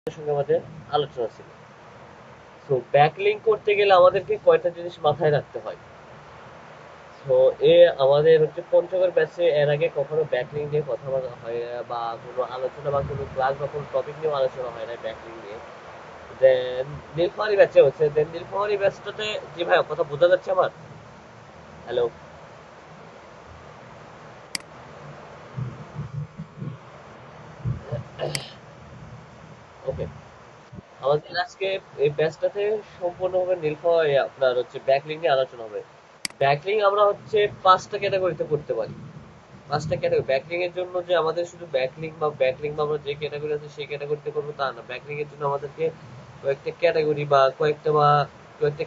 সঙ্গে আমাদের আলোচনা ছিল। তো ব্যাকলিঙ্ক করতে গেলে আমাদেরকে কয়টা জিনিস মাথায় রাখতে হয়। তো আমাদের হচ্ছে পঞ্চগড় ব্যাচে এর আগে কখনো ব্যাকলিঙ্ক নিয়ে কথা বলা হয় না, বা কোনো আলোচনা বা কোনো ক্লাস বা কোনো টপিক নিয়ে আলোচনা হয় না ব্যাকলিঙ্ক নিয়ে। দেন নীলফামারী ব্যাচে হচ্ছে, দেন নীলফামারী ব্যাচটাতে, জি ভাই কথা বোঝা যাচ্ছে আমার? হ্যালো? ওকে। আমাদের আজকে এই ব্যাচটাতে সম্পূর্ণভাবে নীলফামারী আপনার হচ্ছে ব্যাকলিঙ্ক নিয়ে আলোচনা হবে। ব্যাকলিঙ্ক আমরা হচ্ছে 5টা ক্যাটাগরিতে করতে পারি। 5টা ক্যাটাগরি ব্যাকলিং এর জন্য, যে আমাদের শুধু ব্যাকলিং বা আমরা যে ক্যাটাগরি আছে সেই ক্যাটাগরিতে করবো তা না। ব্যাকলিং এর জন্য আমাদেরকে কয়েকটা ক্যাটাগরি বা কয়েকটা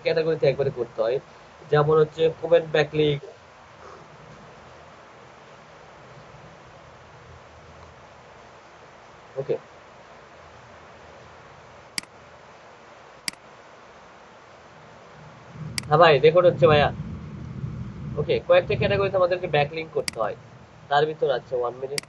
ক্যাটাগরিতে একবারে করতে হয়। যেমন হচ্ছে কমেন্ট ব্যাকলিং। ওকে। হ্যাঁ ভাই, রেকর্ড হচ্ছে ভাইয়া। ওকে, কয়েকটা ক্যাটাগরিতে আমাদেরকে ব্যাকলিং করতে হয়। তার ভিতর আছে 1 মিনিট।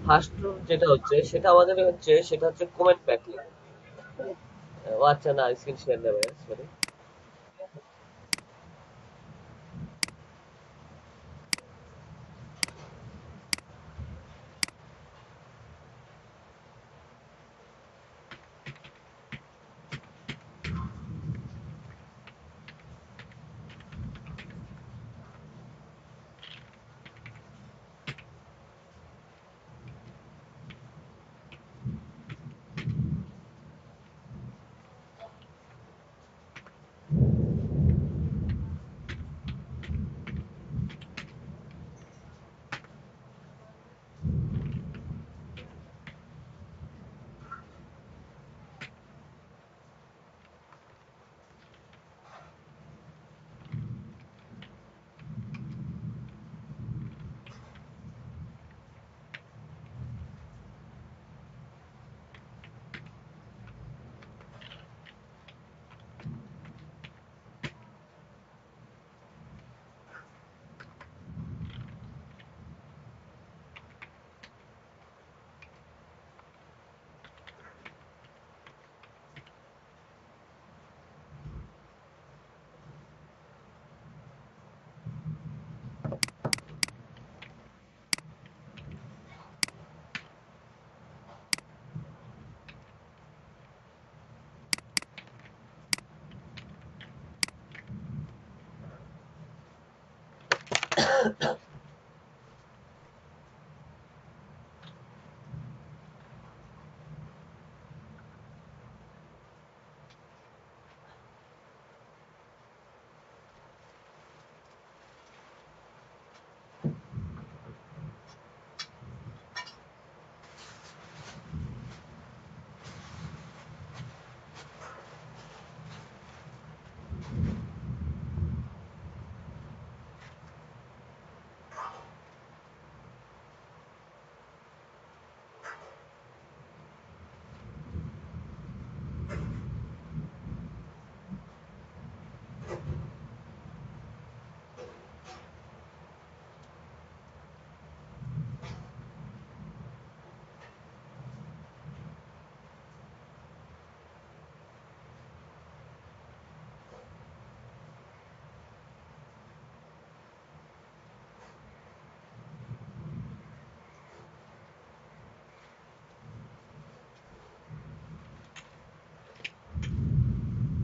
ফার্স্ট যেটা হচ্ছে কমেন্ট ব্যাকলিং। ও আচ্ছা, না স্ক্রিন শেয়ার নেই ভাইয়া, সরি।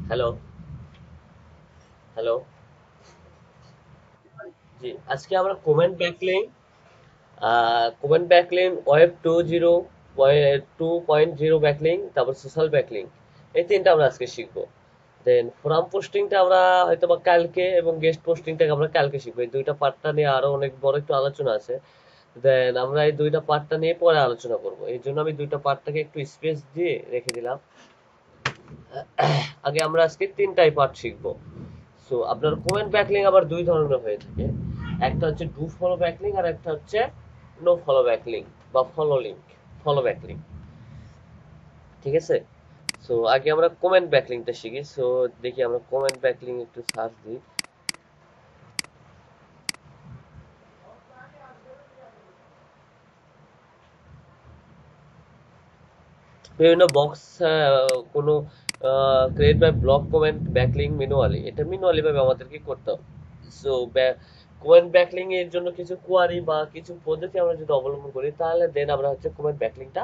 হ্যালো? হ্যালো? জি, আজকে আমরা কমেন্ট ব্যাকলিং, ওয়েব 2.0 ব্যাকলিং, তারপর সোশ্যাল ব্যাকলিং, এই তিনটা আমরা আজকে শিখবো। দেন ফোরাম পোস্টিংটা আমরা হয়তো বা কালকে, এবং গেস্ট পোস্টিংটাকে আমরা কালকে শিখবো। এই দুইটা পার্টটা নিয়ে আরো অনেক বড় একটু আলোচনা আছে। দেন আমরা এই দুইটা পার্টটা নিয়ে পরে আলোচনা করব, এই জন্য আমি দুইটা পার্টটাকে একটু স্পেস দিয়ে রেখে দিলাম। আগে আমরা আজকে তিনটাই পার্ট শিখবো। সো আপনার কমেন্ট ব্যাকলিং আবার দুই ধরনের হয়ে থাকে। একটা হচ্ছে ডু ফলো ব্যাকলিং, আর একটা হচ্ছে নো ফলো ব্যাকলিং বা ফলো ব্যাকলিং। ঠিক আছে? সো আগে আমরা কমেন্ট ব্যাকলিংটা শিখি। সো দেখি আমরা কমেন্ট ব্যাকলিং একটু সার্চ দিই। বিভিন্ন বক্স, কোনো create by block comment backlink manually, এটা ম্যানুয়ালি ভাবে আমাদেরকে করতে হবে। সো কমেন্ট ব্যাকলিং এর জন্য কিছু কোয়ারি বা কিছু পদ্ধতি আমরা যদি অবলম্বন করি, তাহলে দেন আমরা হচ্ছে কমেন্ট ব্যাকলিংটা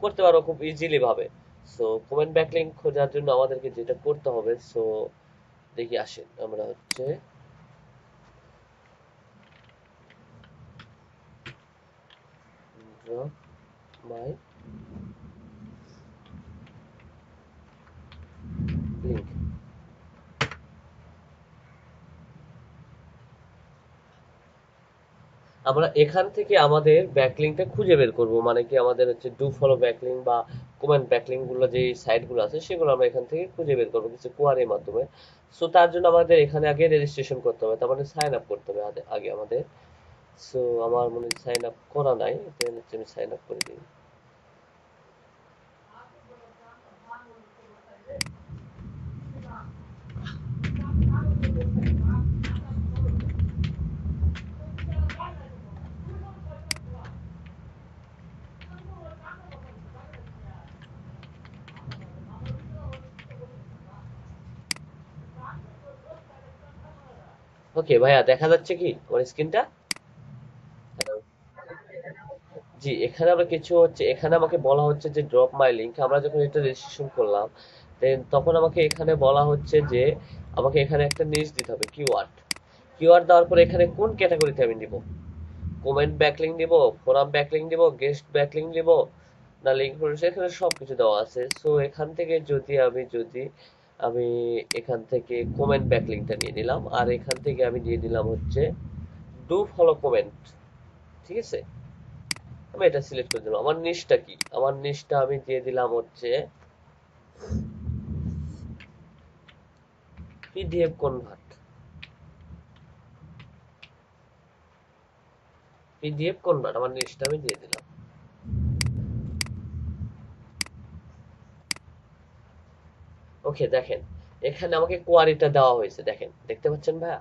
করতে পারবো খুব ইজিলি ভাবে। সো কমেন্ট ব্যাকলিং খোঁজার জন্য আমাদেরকে যেটা করতে হবে, সো দেখি আসেন আমরা হচ্ছে ড্রপ মাই লিঙ্ক। আমরা এখান থেকে আমাদের ব্যাকলিংটা খুঁজে বের করব, মানে কি আমাদের হচ্ছে ডু ফলো ব্যাকলিং বা কমেন্ট ব্যাকলিং গুলো যে সাইট গুলো আছে সেগুলো আমরা এখান থেকে খুঁজে বের করবো কিছু কোয়ারির মাধ্যমে। সো তার জন্য আমাদের এখানে আগে রেজিস্ট্রেশন করতে হবে, তার মানে সাইন আপ করতে হবে আগে আমাদের। সো আমার মনে হয় সাইন আপ করা নাই, দেন হচ্ছে আমি সাইন আপ করে দিই। ওকে ভাইয়া, দেখা যাচ্ছে কি আমার স্ক্রিনটা? জি, এখানে আমরা কিছু হচ্ছে, এখানে আমাকে বলা হচ্ছে যে ড্রপ মাই লিংক। আমরা যখন এটা রেজিস্ট্রেশন করলাম, দেন তখন আমাকে এখানে বলা হচ্ছে যে আমাকে এখানে একটা নিচ দিতে হবে কিওয়ার্ড। কিওয়ার্ড দেওয়ার পরে এখানে কোন ক্যাটাগরিতে আমি নিব, কমেন্ট ব্যাকলিং দিব, ফোরাম ব্যাকলিং দিব, গেস্ট ব্যাকলিং দিব, না লিঙ্ক প্রডিউস, এখানে সবকিছু দেওয়া আছে। সো এখান থেকে যদি আমি এখান থেকে কমেন্ট ব্যাকলিংটা নিয়ে নিলাম, আর এখান থেকে আমি নিয়ে নিলাম হচ্ছে ডু ফলো কমেন্ট। ঠিক আছে, আমি এটা সিলেক্ট করে দিলাম। আমার নিশটা কি, আমার নিশটা আমি দিয়ে দিলাম হচ্ছে পিডিএফ কনভার্ট। পিডিএফ কনভার্ট আমার নিশটা আমি দিয়ে দিলাম। ওকে, দেখেন এখানে আমাকে কোয়ারিটা দেওয়া হয়েছে, দেখেন দেখতে পাচ্ছেন ভাইয়া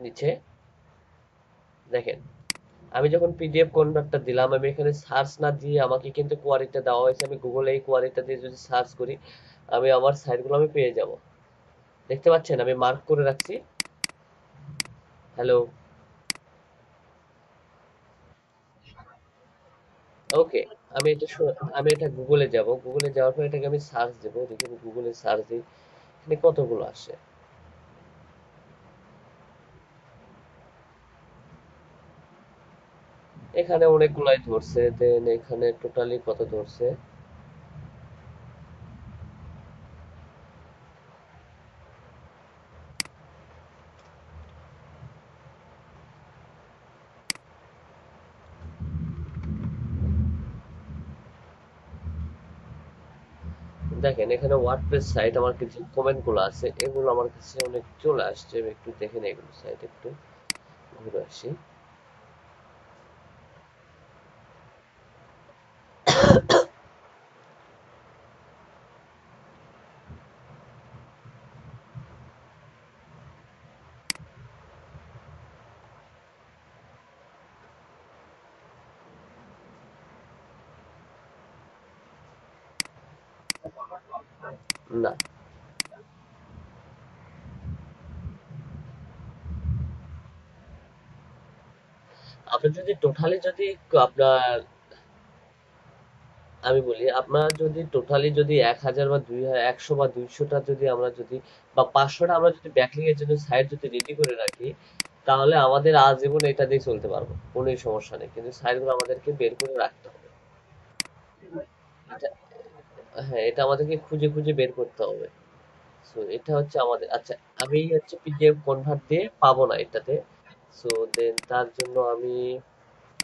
নিচে? দেখেন আমি যখন পিডিএফ কনভার্টটা দিলাম, আমি এখানে সার্চ না দিয়ে আমাকে কিন্তু কোয়ারিটা দেওয়া হয়েছে। আমি গুগলে এই কোয়ারিটা দিয়ে যদি সার্চ করি, আমি আমার সাইটগুলো আমি পেয়ে যাব। দেখতে পাচ্ছেন আমি মার্ক করে রাখছি। হ্যালো? ওকে, আমি এটা গুগলে যাব। গুগলে যাওয়ার পর এটাকে আমি সার্চ দেবো, দেখি আমি গুগলে সার্চ দিই এখানে কতগুলো আসে। এখানে অনেকগুলাই ধরছে, দেন এখানে টোটালি কত ধরছে। দেখেন এখানে ওয়ার্ডপ্রেস সাইট, আমার কিছু কমেন্ট গুলো আছে, এগুলো আমার কাছে অনেক চলে আসছে। আমি একটু দেখে নিই এগুলো সাইট, একটু ঘুরে আসি। না, আপনি যদি টোটালি যদি আপনার, আমি বলি আপনার যদি টোটালি যদি 1000 বা 100 বা 200টা যদি আমরা যদি বা 500টা আমরা যদি ব্যাকলিং এর জন্য সাইট যদি রেডি করে রাখি, তাহলে আমাদের আজীবন এটা দিয়ে চলতে পারবো, কোনো সমস্যা নেই। কিন্তু সাইটগুলো আমাদেরকে বের করে রাখতে হবে। এটা, হ্যাঁ, এটা আমাদেরকে খুঁজে খুঁজে বের করতে হবে। সো এটা হচ্ছে আমাদের, আচ্ছা আমি হচ্ছে পিডিএফ কনভার্ট দিয়ে পাবো না এটাতে। সো দেন তার জন্য আমি,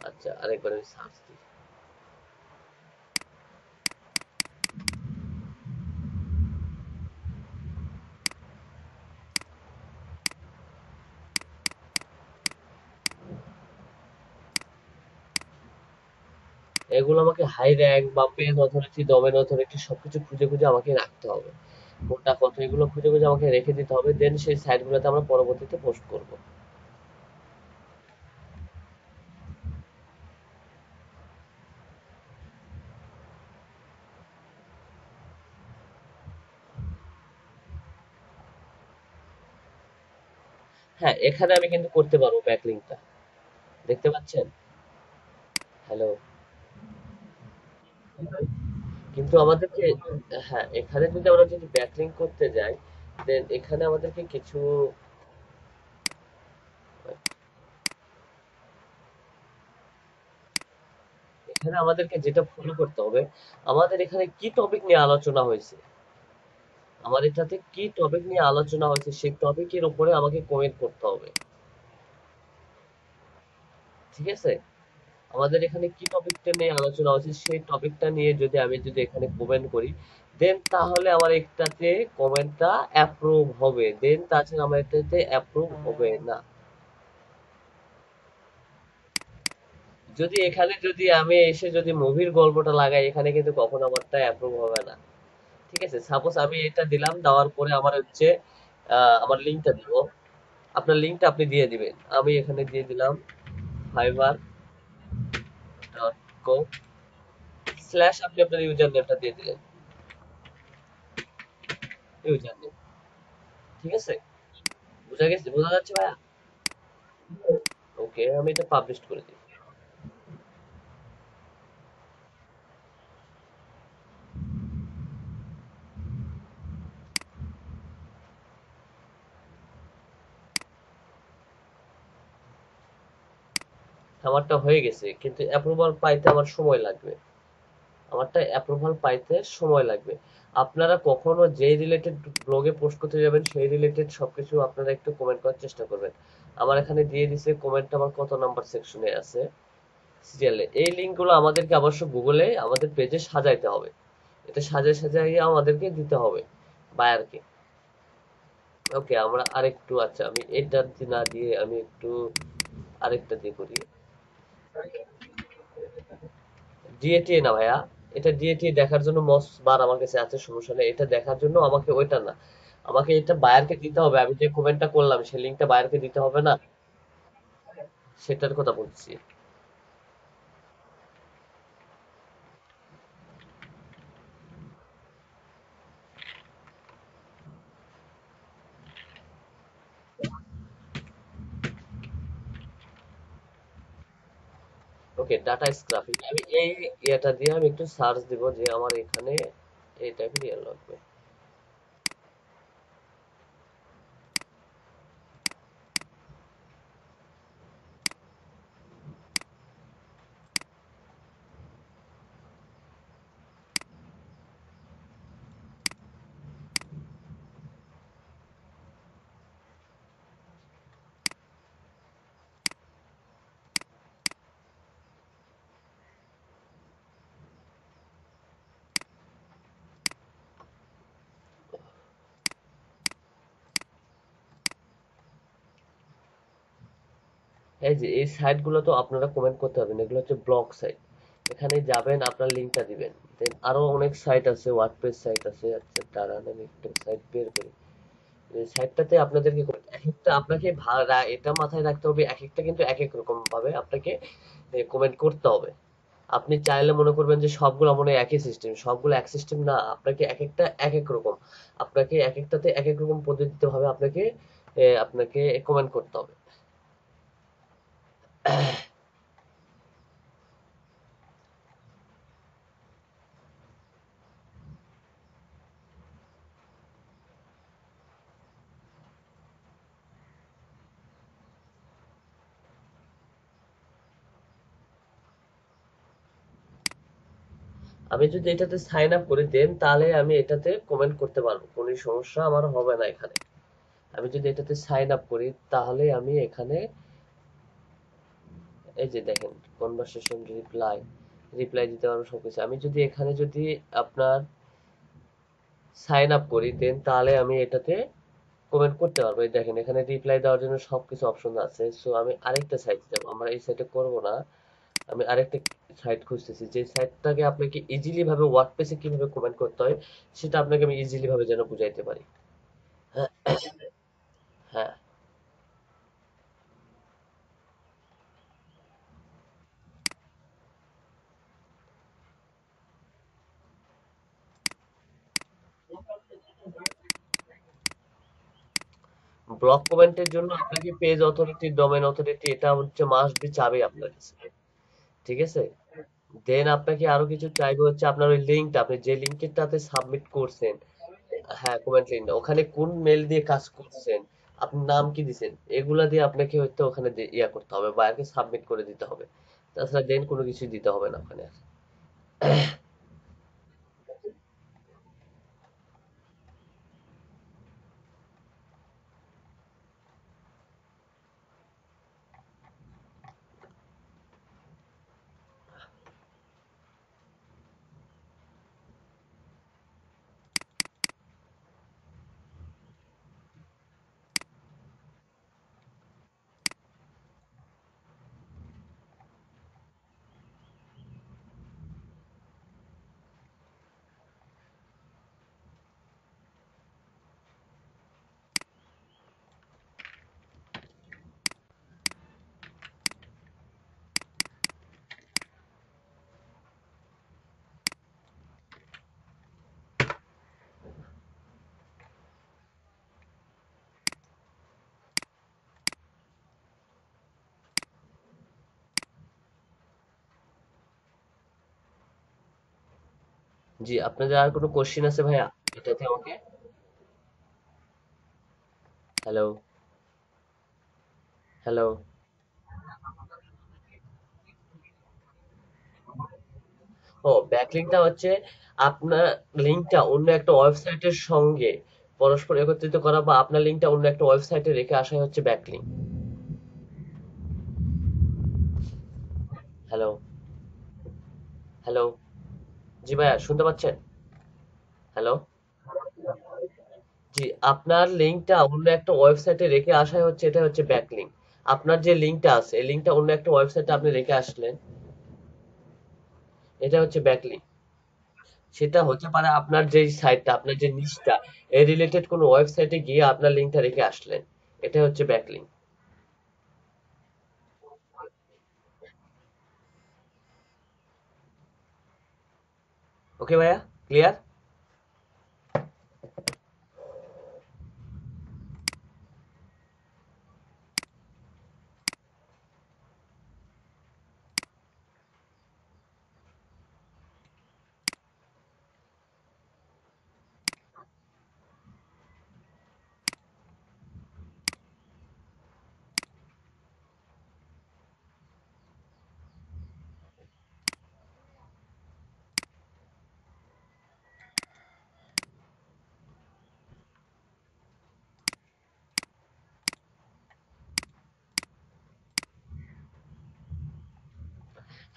আচ্ছা আরেকবার আমি সার্চ দিই। এগুলো আমাকে হাই র্যাঙ্ক বা পেজ অথরিটি, ডোমেন অথরিটি সবকিছু খুঁজে খুঁজে আমাকে রাখতে হবে। কোনটা কত এগুলো খুঁজে খুঁজে আমাকে রেখে দিতে হবে, দেন সেই সাইটগুলোতে আমরা পরবর্তীতে পোস্ট করব। হ্যাঁ, এখানে আমি কিন্তু করতে পারবো ব্যাকলিংকটা। দেখতে পাচ্ছেন? হ্যালো। কিন্তু আমাদেরকে, হ্যাঁ এখানে যদি আমরা যদি ব্যাকলিংক করতে যাই, দেন এখানে আমাদেরকে কিছু, এখানে আমাদেরকে যেটা ফলো করতে হবে, আমাদের এখানে কি টপিক নিয়ে আলোচনা হয়েছে, আমার এটাতে কি টপিক নিয়ে আলোচনা হয়েছে সেই টপিকের উপরে আমাকে কমেন্ট করতে হবে। ঠিক আছে? আমাদের এখানে কি টপিকটা নিয়ে আলোচনা হয়েছে সেই টপিকটা নিয়ে যদি আমি যদি এখানে কমেন্ট করি, দেন তাহলে আমার একটাতে কমেন্টটা অ্যাপ্রুভ হবে, দেন তাছাড়া আমার এটাতে অ্যাপ্রুভ হবে না। যদি এখানে যদি আমি এসে যদি মুভির গল্পটা লাগাই, এখানে কিন্তু কখনো আমারটা অ্যাপ্রুভ হবে না। ঠিক আছে, সাপোজ আমি এটা দিলাম, দেওয়ার পরে আমার হচ্ছে আমার লিঙ্কটা দিব, আপনার লিঙ্কটা আপনি দিয়ে দিবেন, আমি এখানে দিয়ে দিলাম fiverr.com স্ল্যাশ, আপনি আপনার ইউজার নেমটা দিয়ে দিলেন, ইউজার নেম। ঠিক আছে, বোঝা গেছে, বোঝা যাচ্ছে ভাইয়া? ওকে, আমি এটা পাবলিশ করে দিই। আমারটা হয়ে গেছে, কিন্তু অ্যাপ্রুভাল পাইতে আমার সময় লাগবে, আমারটা অ্যাপ্রুভাল পাইতে সময় লাগবে। আপনারা কখনো যেই রিলেটেড ব্লগে পোস্ট করতে যাবেন সেই রিলেটেড সবকিছু আপনারা একটু কমেন্ট করার চেষ্টা করবেন। আমার এখানে দিয়ে দিছে কমেন্ট, আমার কত নাম্বার সেকশনে আছে, সিরিয়ালে। এই লিঙ্কগুলো আমাদেরকে অবশ্য গুগলে আমাদের পেজে সাজাইতে হবে, এটা সাজায় সাজাইয়ে আমাদেরকে দিতে হবে বায়ারকে। ওকে, আমরা আরেকটু, আচ্ছা আমি এটা না দিয়ে আমি একটু আরেকটা দিয়ে করি। ডিএটিএ না ভাইয়া, এটা ডিএটিএ দেখার জন্য মস্ত বার আমার কাছে আছে, সমস্যা নেই, এটা দেখার জন্য আমাকে ওইটা না, আমাকে এটা বায়ারকে দিতে হবে, আমি যে কমেন্টটা করলাম সেই লিঙ্কটা বায়ারকে দিতে হবে না, সেটার কথা বলছি। ওকে, ডাটা স্ক্রাপিং, আমি এই ইয়েটা দিয়ে আমি একটু সার্চ দিব যে আমার এখানে এই টাইপের ইয়ে লাগবে। এই যে এই সাইট গুলো তো আপনারা কমেন্ট করতে পারবেন, এগুলো হচ্ছে ব্লগ সাইট। এখানে যাবেন, আপনার লিঙ্কটা দিবেন, দেন আরো অনেক সাইট আছে, ওয়ার্ডপ্রেস সাইট আছে। আচ্ছা দাঁড়ান, আমি একটা সাইট বের করি। এই সাইটটাতে আপনাদেরকে এক একটা আপনাকে এটা মাথায় রাখতে হবে, এক একটা কিন্তু এক এক রকম ভাবে আপনাকে কমেন্ট করতে হবে। আপনি চাইলে মনে করবেন যে সবগুলো মনে হয় একই সিস্টেম, সবগুলো এক সিস্টেম না, আপনাকে এক একটা এক এক রকম, আপনাকে এক একটাতে এক এক রকম পদ্ধতিতে ভাবে আপনাকে আপনাকে কমেন্ট করতে হবে। আমি যদি এটাতে সাইন আপ করে দেন তাহলে আমি এটাতে কমেন্ট করতে পারবো, কোনো সমস্যা আমার হবে না এখানে। আমি যদি এটাতে সাইন আপ করি তাহলে আমি এখানে এই যে দেখেন কনভারসেশন রিপ্লাই, রিপ্লাই দিতে পারবো সবকিছু। আমি যদি এখানে যদি আপনার সাইন আপ করি দেন তাহলে আমি এটাতে কমেন্ট করতে পারবো। এই দেখেন এখানে রিপ্লাই দেওয়ার জন্য সবকিছু অপশন আছে। সো আমি আরেকটা সাইটে যাবো, আমরা এই সাইটে করব না, আমি আরেকটা সাইট খুঁজতেছি, যে সাইটটাকে আপনাকে ইজিলি ভাবে ওয়ার্ডপ্রেসে কিভাবে কমেন্ট করতে হয় সেটা আপনাকে আমি ইজিলি ভাবে যেন বুঝাইতে পারি। হ্যাঁ। হ্যাঁ। ব্লক কমেন্টের জন্য আপনাকে পেজ অথরিটি, ডোমেন অথরিটি, এটা হচ্ছে মাস্ট বি চাবি আপনার কাছে। ঠিক আছে? দেন আপনাকে আরো কিছু চাইবে হচ্ছে আপনার ওই লিঙ্কটা, আপনি যে লিঙ্কটাতে সাবমিট করছেন। হ্যাঁ, কমেন্ট লিঙ্ক, ওখানে কোন মেল দিয়ে কাজ করছেন, আপনার নাম কি দিছেন, এগুলা দিয়ে আপনাকে হয়তো ওখানে ইয়া করতে হবে, বায়ারকে সাবমিট করে দিতে হবে। তাছাড়া দেন কোনো কিছু দিতে হবে না ওখানে আর। জি, আপনাদের আর কোনো কোশ্চিন আছে ভাইয়া এটাতে আমাকে? হ্যালো? হ্যালো? ও, ব্যাকলিংকটা হচ্ছে আপনার লিঙ্কটা অন্য একটা ওয়েবসাইটের সঙ্গে পরস্পর একত্রিত করা, বা আপনার লিঙ্কটা অন্য একটা ওয়েবসাইটে রেখে আসাই হচ্ছে ব্যাকলিংক। হ্যালো? হ্যালো? জি ভাইয়া, শুনতে পাচ্ছেন? হ্যালো? জি, আপনার লিঙ্কটা অন্য একটা ওয়েবসাইটে রেখে আসাই হচ্ছে, এটা হচ্ছে ব্যাকলিংক। আপনার যে লিঙ্কটা আছে এই লিঙ্কটা অন্য একটা ওয়েবসাইটে আপনি রেখে আসলেন, এটা হচ্ছে ব্যাকলিংক। সেটা হতে পারে আপনার যে সাইটটা, আপনার যে নিচটা, এই রিলেটেড কোনো ওয়েবসাইটে গিয়ে আপনার লিঙ্কটা রেখে আসলেন, এটা হচ্ছে ব্যাকলিংক। ওকে ভাইয়া, ক্লিয়ার?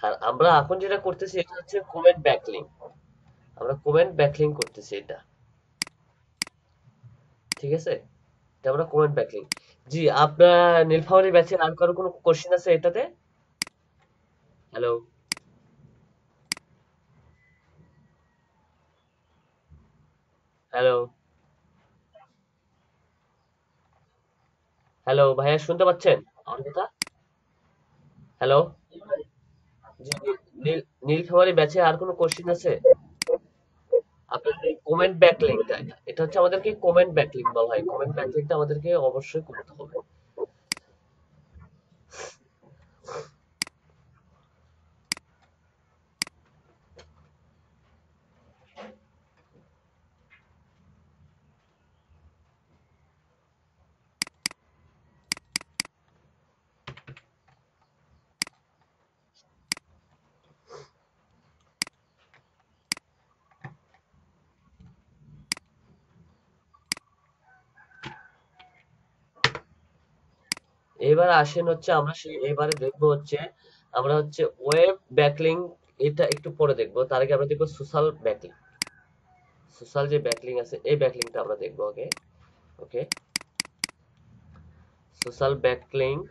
আর আমরা এখন যেটা করতেছি এটা হচ্ছে কমেন্ট ব্যাকলিংক। আমরা কমেন্ট ব্যাকলিংক করতেছি এটা। ঠিক আছে? এটা আমরা কমেন্ট ব্যাকলিংক। জি, আপনার নীলফামারী ব্যাচের আর কারো কোনো কোশ্চেন আছে এটাতে? হ্যালো? হ্যালো? হ্যালো ভাইয়া, শুনতে পাচ্ছেন আমার কথা? হ্যালো? জি, নীলফামারী ব্যাচে আর কোনো কোশ্চেন আছে? আপনার এই কমেন্ট ব্যাকলিংকটা, এটা এটা হচ্ছে আমাদেরকে কমেন্ট ব্যাকলিংক বলা হয়। কমেন্ট ব্যাকলিংকটা আমাদেরকে অবশ্যই করতে হবে। এবার আসেন হচ্ছে আমরা সেই এবারে দেখবো হচ্ছে, আমরা হচ্ছে ওয়েব ব্যাকলিংক, এটা একটু পরে দেখবো। তার আগে আমরা দেখবো সোশ্যাল ব্যাকলিংক। সোশ্যাল যে ব্যাকলিংক আছে এই ব্যাকলিংকটা আমরা দেখবো আগে। Okay? Social backlink.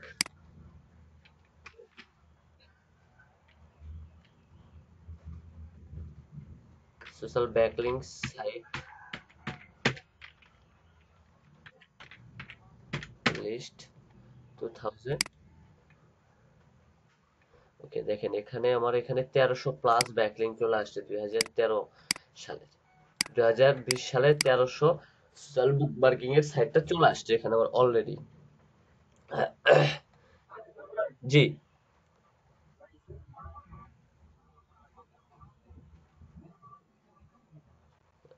Social backlink site list 2000। Okay, দেখেন এখানে আমার এখানে 1300 প্লাস ব্যাকলিংক চলে আসছে 2013 সালে। 2020 সালে 1300 সোশ্যাল বুক মার্কিং এর সাইটটা চলে আসছে এখানে আমার অলরেডি। জি,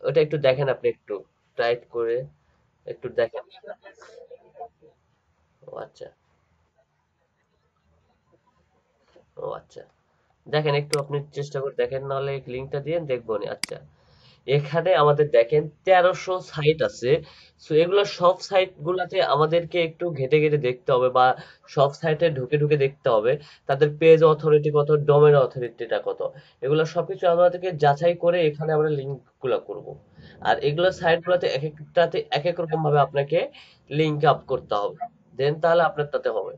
ওটা একটু দেখেন, আপনি একটু টাইপ করে একটু দেখেন। ও আচ্ছা, ও আচ্ছা, দেখেন একটু আপনি চেষ্টা করে দেখেন, নাহলে লিঙ্কটা দিয়ে দেখবো নি। আচ্ছা, এখানে আমাদের দেখেন 1300 সাইট আছে। সো এগুলো সব সাইট গুলাতে আমাদেরকে একটু ঘেটে ঘেটে দেখতে হবে, বা সব সাইটে ঢুকে ঢুকে দেখতে হবে তাদের পেজ অথরিটি কত, ডোমেন অথরিটিটা কত। এগুলো সবকিছু আমাদেরকে যাচাই করে এখানে আমরা লিঙ্ক গুলা করব। আর এগুলো সাইট গুলাতে এক একটাতে এক এক রকম ভাবে আপনাকে লিঙ্ক আপ করতে হবে, দেন তাহলে আপনার তাতে হবে।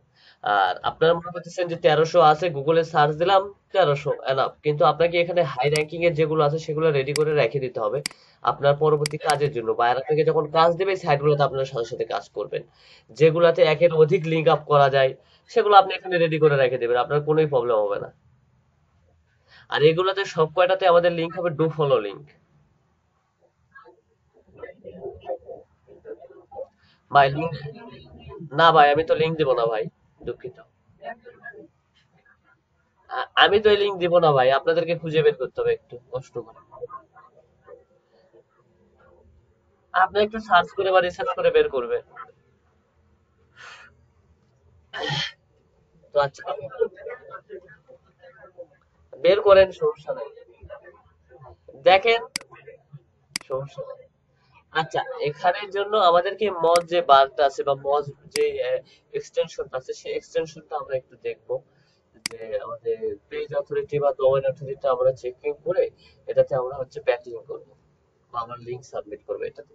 আর আপনারা মনে করতেছেন যে 1300 আছে, গুগলে সার্চ দিলাম 1300 এনাফ, কিন্তু আপনাকে এখানে হাই র্যাঙ্কিং এর যেগুলো আছে সেগুলো রেডি করে রেখে দিতে হবে আপনার পরবর্তী কাজের জন্য। বাইরে থেকে যখন কাজ দেবে সাইটগুলোতে আপনার সাথে সাথে কাজ করবেন। যেগুলাতে একের অধিক লিঙ্ক আপ করা যায় সেগুলো আপনি এখানে রেডি করে রেখে দেবেন, আপনার কোনোই প্রবলেম হবে না। আর এগুলোতে সব কয়টাতে আমাদের লিঙ্ক হবে ডু ফলো লিঙ্ক। ভাই লিঙ্ক, না ভাই আমি তো লিঙ্ক দিব না ভাই, দুঃখিত। আমি তো এই লিঙ্ক দিব না ভাই, আপনাদেরকে খুঁজে বের করতে হবে একটু কষ্ট করে। আপনি একটু সার্চ করে বা রিসার্চ করে বের করবে। তো আচ্ছা, বের করেন, সমস্যা নাই। দেখেন, সমস্যা নাই। আচ্ছা, এখানের জন্য আমাদেরকে মজ যে বারটা আছে বা মজ যে এক্সটেনশনটা আছে সেই এক্সটেনশনটা আমরা একটু দেখবো, যে আমাদের পেজ অথরিটি বা ডোমেইন অথরিটি আমরা চেকিং করে এটাতে আমরা হচ্ছে ব্যাকলিং করবো বা আমরা লিংক সাবমিট করবো এটাতে।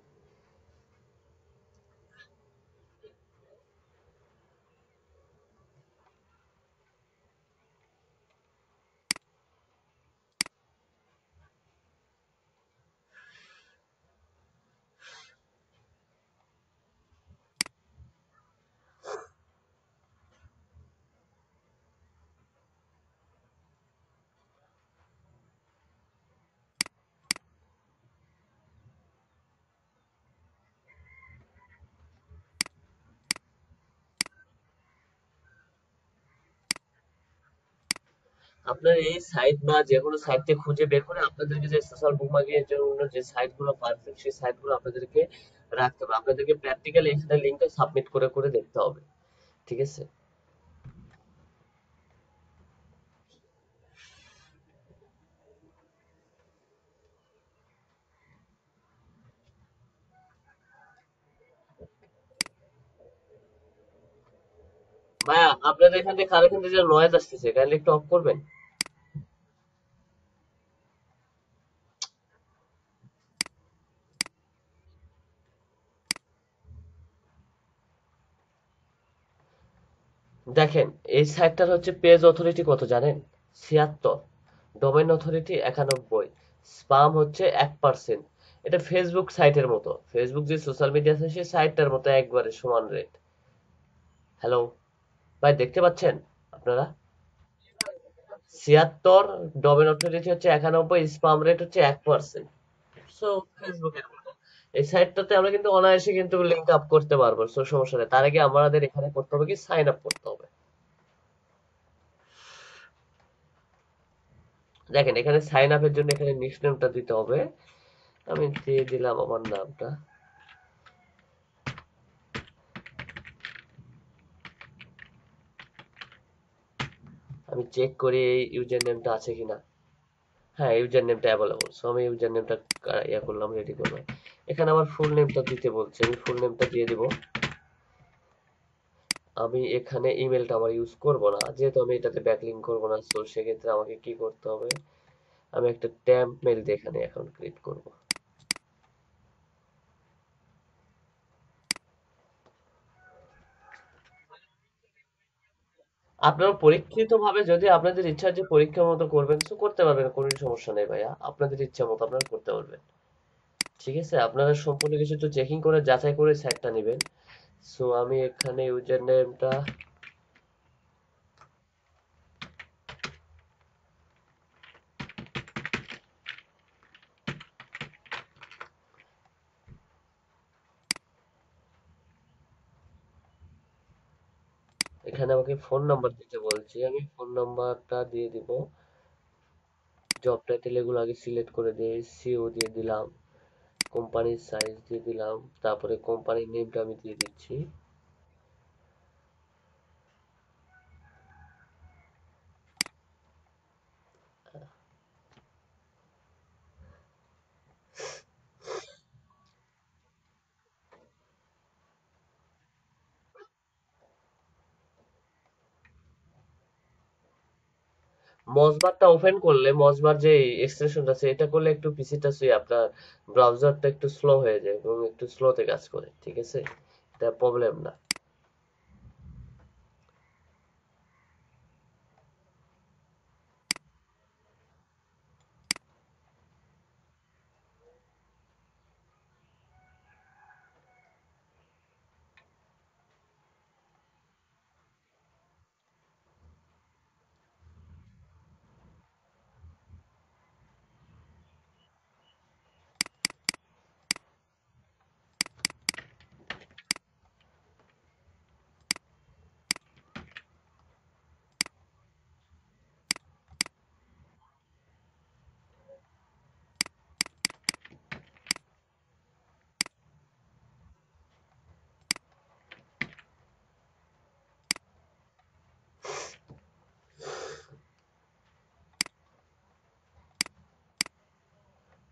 আপনার এই সাইট বা যে কোনো সাইট থেকে খুঁজে বের করে আপনাদেরকে যে সোশ্যাল বুক মার্কেটিং এর জন্য যে সাইট গুলো পারফেক্ট সেই সাইট গুলো আপনাদেরকে রাখতে হবে, আপনাদেরকে প্র্যাকটিক্যালি এখানে লিঙ্কটা সাবমিট করে করে দেখতে হবে। ঠিক আছে ভাইয়া, আপনাদের এখান থেকে কার এখান থেকে যে নয়েজ আসতেছে কাইন্ডলি একটু অফ করবেন। দেখেন, এই সাইটটার হচ্ছে পেজ অথরিটি কত জানেন? 76। Domain authority 91। স্পাম হচ্ছে 1%। এটা ফেসবুক সাইটের মতো, ফেসবুক যে সোশ্যাল মিডিয়া আছে সেই সাইটটার মতো একবারে সমান রেট। হ্যালো ভাই, দেখতে পাচ্ছেন আপনারা? 76, ডোমেইন অথরিটি হচ্ছে 91, স্পাম রেট হচ্ছে 1%। সো ফেসবুকের মতো এই সাইটটাতে আমরা কিন্তু অনায়াসে কিন্তু লিঙ্ক আপ করতে পারবো, সো সমস্যা নেই। তার আগে আমাদের এখানে করতে হবে কি, সাইন আপ করতে হবে। দেখেন এখানে সাইন আপের জন্য এখানে নিকনেমটা দিতে হবে। আমি দিয়ে দিলাম আমার নামটা। আমি চেক করি এই ইউজার নেমটা আছে কিনা। হ্যাঁ, ইউজার নেমটা অ্যাভেলেবল, সো আমি ইউজার নেমটা ইয়া করলাম, রেডি করলাম। এখানে আমার ফুল নেমটা দিতে বলছে, আমি ফুল নেমটা দিয়ে দিব। আমি এখানে ইমেলটা আমার ইউজ করব না, যেহেতু আমি এটাতে ব্যাকলিঙ্ক করব না, সো সেক্ষেত্রে আমাকে কি করতে হবে, আমি একটা ট্যাম্প মেল দিয়ে এখানে অ্যাকাউন্ট ক্রিয়েট করব। আপনারা পরীক্ষিত ভাবে যদি আপনাদের ইচ্ছা যে পরীক্ষার মতো করবেন তো করতে পারবেন, কোনো সমস্যা নেই ভাইয়া, আপনাদের ইচ্ছা মতো আপনারা করতে পারবেন। ঠিক আছে, আপনারা সম্পূর্ণ কিছু একটু চেকিং করে যাচাই করে সাইটটা নেবেন। সো আমি এখানে ইউজার নেমটা, এখানে আমাকে ফোন নাম্বার দিতে বলছি, আমি ফোন নাম্বারটা দিয়ে দিব। জব টাইটেল এগুলো আগে সিলেক্ট করে দিয়ে সিও দিয়ে দিলাম, কোম্পানির সাইজ দিয়ে দিলাম, তারপরে কোম্পানির নেমটা আমি দিয়ে দিচ্ছি। মজবারটা ওপেন করলে, মজবার যে এক্সটেনশনটা আছে এটা করলে একটু পিসিটা সুই আপনার ব্রাউজারটা একটু স্লো হয়ে যায় এবং একটু স্লোতে কাজ করে, ঠিক আছে, এটা প্রবলেম না।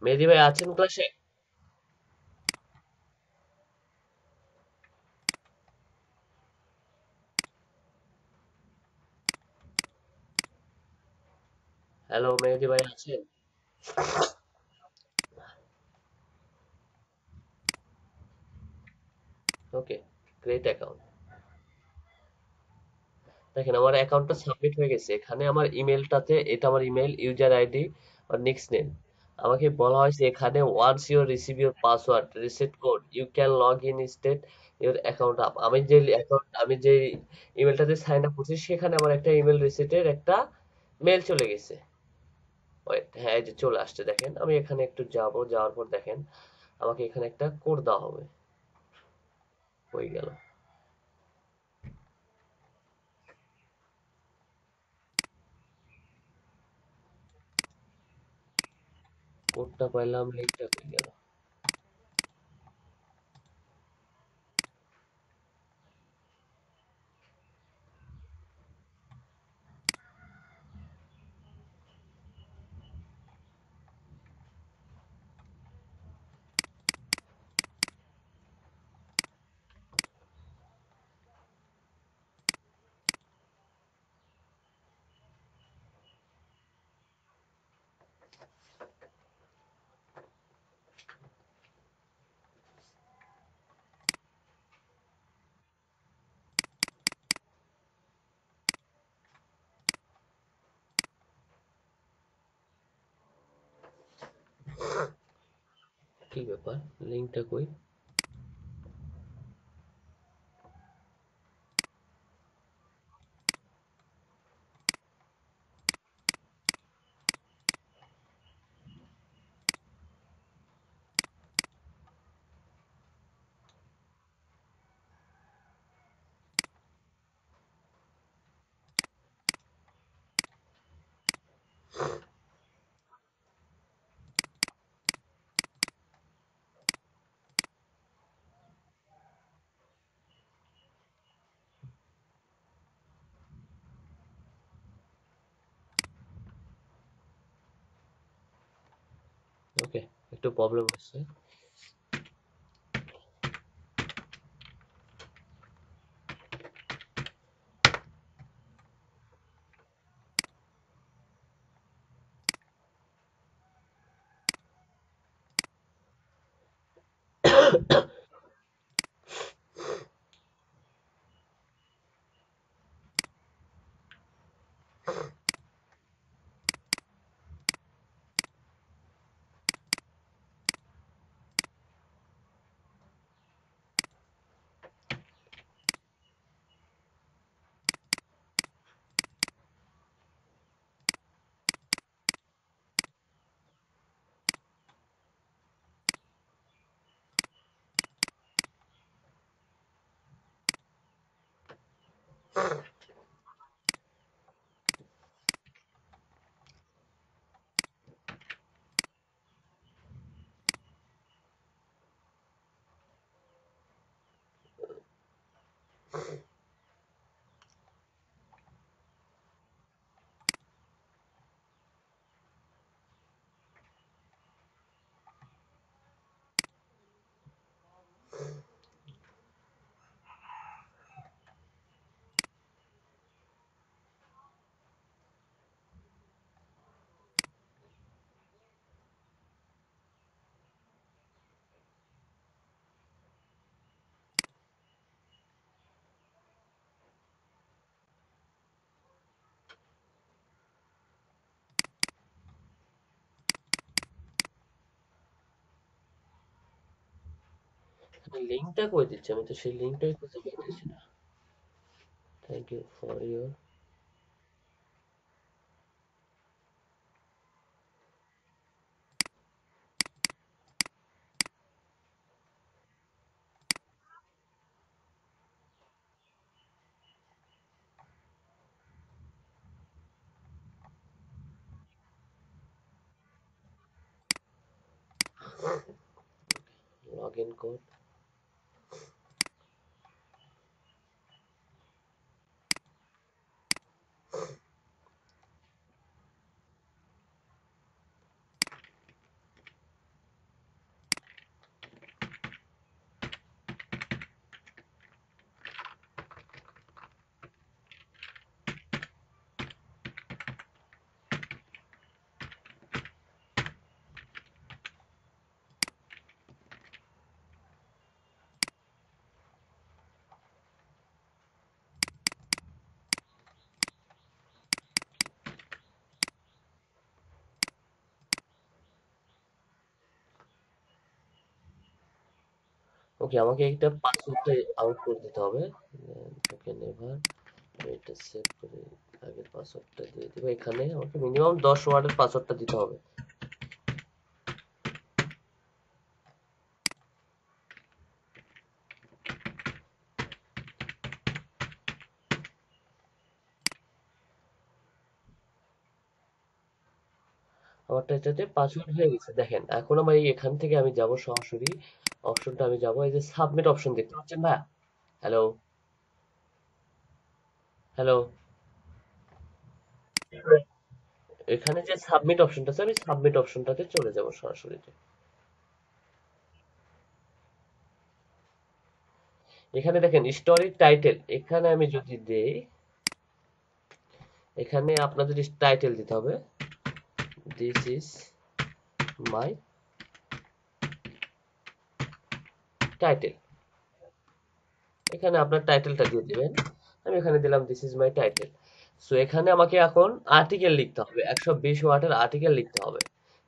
মেহেদি ভাই আছেন ক্লাসে? হ্যালো মেহেদি ভাই আছেন? ওকে, গ্রেট অ্যাকাউন্ট। দেখেন আমার অ্যাকাউন্টটা সাবমিট হয়ে গেছে, এখানে আমার ইমেলটাতে, এটা আমার ইমেল, ইউজার আইডি আর নেক্সট নেম। আমাকে বলা হয়েছে এখানে once you receive your password reset code you can log in state your account up. আমি যে ইমেলটাতে সাইন আপ করছি সেখানে আমার একটা ইমেল রিসেটের একটা মেল চলে গেছে। ওয়েট, হ্যাঁ এই যে চলে আসছে, দেখেন আমি এখানে একটু যাব, যাওয়ার পর দেখেন আমাকে এখানে একটা কোড দেওয়া হবে। হয়ে গেল, কোডটা পাইলাম, লিঙ্কটা হয়ে গেল। কি ব্যাপার, লিঙ্কটা কই? ওকে, একটু প্রবলেম হচ্ছে। লিঙ্কটা কই দিচ্ছে? আমি তো সেই লিঙ্কটাই খুঁজে পাইতেছি না। Thank you for your login code. Okay, আমাকে একটা পাসওয়ার্ডটা আউট করে দিতে হবে। ওকে, নেভার। এটা সেভ করে আগের পাসওয়ার্ডটা দিয়ে দিব। এখানে আমাকে মিনিমাম 10 ওয়ার্ডের পাসওয়ার্ডটা দিতে হবে। আমারটা এটাতে পাসওয়ার্ড হয়ে গেছে। দেখেন, এখন আমার এই এখান থেকে আমি যাব সরাসরি অপশনটা, আমি যাব এই যে সাবমিট অপশন দেখতে পাচ্ছেন ভাইয়া? Hello, hello. এখানে যে সাবমিট অপশনটা আছে, আমি সাবমিট অপশনটাতে চলে যাব সরাসরি। এখানে দেখেন স্টোরি টাইটেল, এখানে আমি যদি দেই, এখানে আপনাদের টাইটেল দিতে হবে দিস ইজ মাই টাইটেল। এখানে আপনার টাইটেলটা দিয়ে দিবেন। আমি এখানে দিলাম this is my title. So এখানে আমাকে এখন আর্টিকেল লিখতে হবে, 120 ওয়াটের আর্টিকেল লিখতে হবে।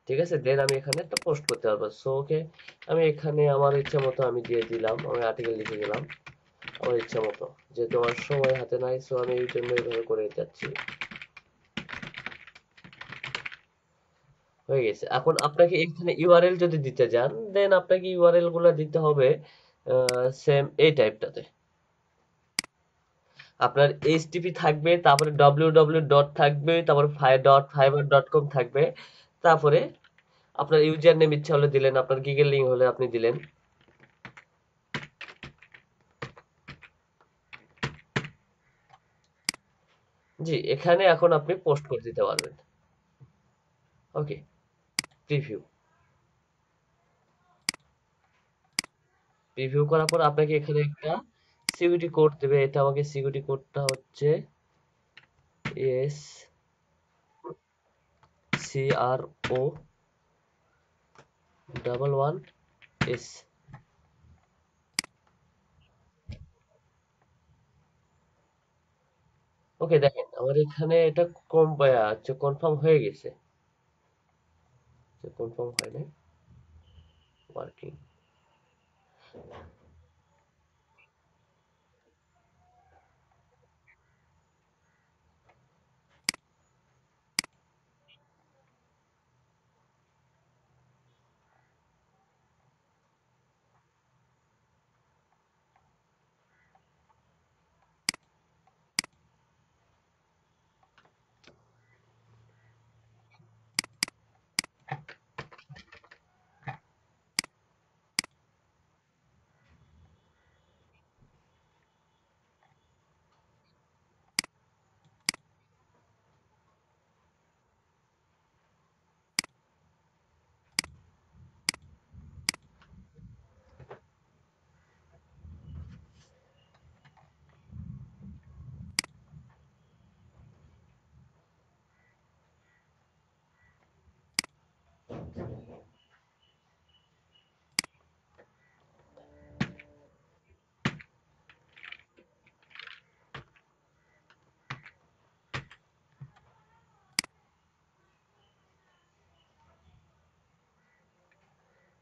ঠিক আছে, দেন আমি এখানে একটা পোস্ট করতে পারবো। সো ওকে, আমি এখানে আমার ইচ্ছা মতো আমি দিয়ে দিলাম, আমি আর্টিকেল লিখে দিলাম আমার ইচ্ছা মতো। যেহেতু আমার সময় হাতে নাই, সো আমি এই জন্য এইভাবে করে যাচ্ছি। হয়ে গেছে। এখন আপনাকে এখানে ইউআরএল যদি দিতে যান, দেন আপনাকে ইউআরএল গুলা দিতে হবে সেম এই টাইপটাতে। আপনার এইচটিপি থাকবে, তারপরে www ডট থাকবে, তারপরে fiverr.com থাকবে। তারপরে আপনার ইউজার নেম ইচ্ছা হলে দিলেন, আপনার গুগল লিংক হলে আপনি দিলেন। জি, এখানে এখন আপনি পোস্ট করে দিতে পারবেন। ওকে, প্রিভিউ। প্রিভিউ করার পর আপনাকে এখানে একটা সিকিউরিটি কোড দেবে। এটা আমাকে সিকিউরিটি কোডটা হচ্ছে এস সি আর ও ডাবল ওয়ান এস। ওকে, দেখেন আমার এখানে এটা কম হচ্ছে, কনফার্ম হয়ে গেছে। কনফার্ম হয় নাই, ওয়ার্কিং।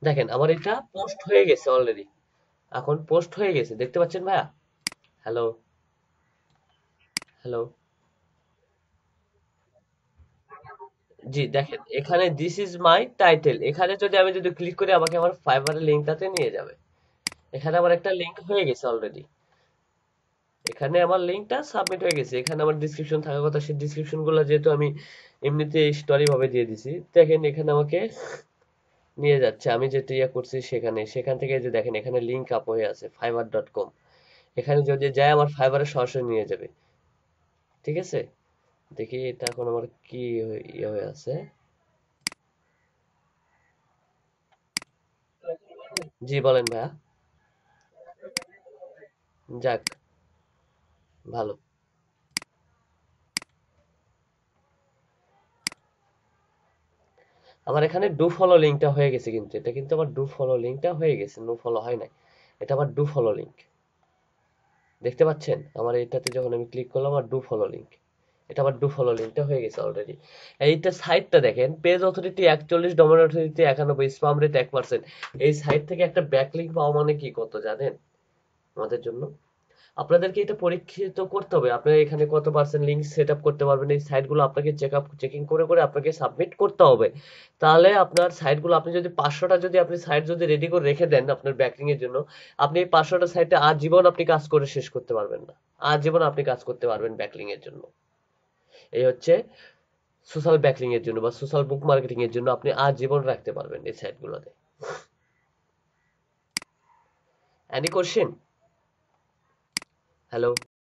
দেখেন আমার এটা পোস্ট হয়ে গেছে অলরেডি। এখন পোস্ট হয়ে গেছে, দেখতে পাচ্ছেন ভাইয়া? Hello, hello. জি দেখেন এখানে দিস ইজ মাই টাইটেল, এখানে যদি ক্লিক করি আমাকে আমার ফাইবারের লিঙ্কটাতে নিয়ে যাবে। এখানে আমার একটা লিঙ্ক হয়ে গেছে অলরেডি। এখানে আমার লিঙ্কটা সাবমিট হয়ে গেছে, এখানে আমার ডিসক্রিপশন থাকার কথা, সেই ডিসক্রিপশন গুলো যেহেতু আমি এমনিতে স্টোরি ভাবে দিয়ে দিছি, দেখেন এখানে আমাকে নিয়ে যাচ্ছে। আমি যেটা ইয়ে করছি সেখান থেকে যে দেখেন এখানে লিঙ্ক আপ হয়ে আছে fiverr.com। এখানে যদি যাই আমার ফাইবারে সরাসরি নিয়ে যাবে। ঠিক আছে, দেখি এটা এখন আমার কি ইয়ে হয়ে আছে। জি বলেন ভাইয়া। যাক, ভালো। আমার এখানে ডু ফলো লিঙ্কটা হয়ে গেছে, কিন্তু এটা কিন্তু আমার ডু ফলো লিঙ্কটা হয়ে গেছে, নো ফলো হয় নাই। এটা আমার ডু ফলো লিঙ্ক, দেখতে পাচ্ছেন? আমার এটাতে যখন আমি ক্লিক করলাম আমার ডু ফলো লিঙ্ক, এটা আমার ডু ফলো লিঙ্কটা হয়ে গেছে অলরেডি। এইটা সাইটটা দেখেন, page authority 41, domain authority 91, spam rate 1%। এই সাইট থেকে একটা ব্যাকলিঙ্ক পাওয়া মানে কি কত জানেন আমাদের জন্য? আপনাদেরকে এটা পরীক্ষিত করতে হবে, আপনার এখানে কত পার্সেন্ট লিঙ্ক সেট আপ করতে পারবেন, এই সাইটগুলো আপনাকে চেকিং করে করে আপনাকে সাবমিট করতে হবে। তাহলে আপনার সাইটগুলো, আপনি যদি 500টা যদি আপনি সাইট যদি রেডি করে রেখে দেন আপনার ব্যাকলিং এর জন্য, আপনি এই 500টা সাইটে আজীবন আপনি কাজ করে শেষ করতে পারবেন না। আজীবন আপনি কাজ করতে পারবেন ব্যাকলিং এর জন্য। এই হচ্ছে সোশ্যাল ব্যাকলিং এর জন্য বা সোশ্যাল বুক মার্কেটিং এর জন্য আপনি আজীবন রাখতে পারবেন এই সাইটগুলোতে। Any question? হ্যালো।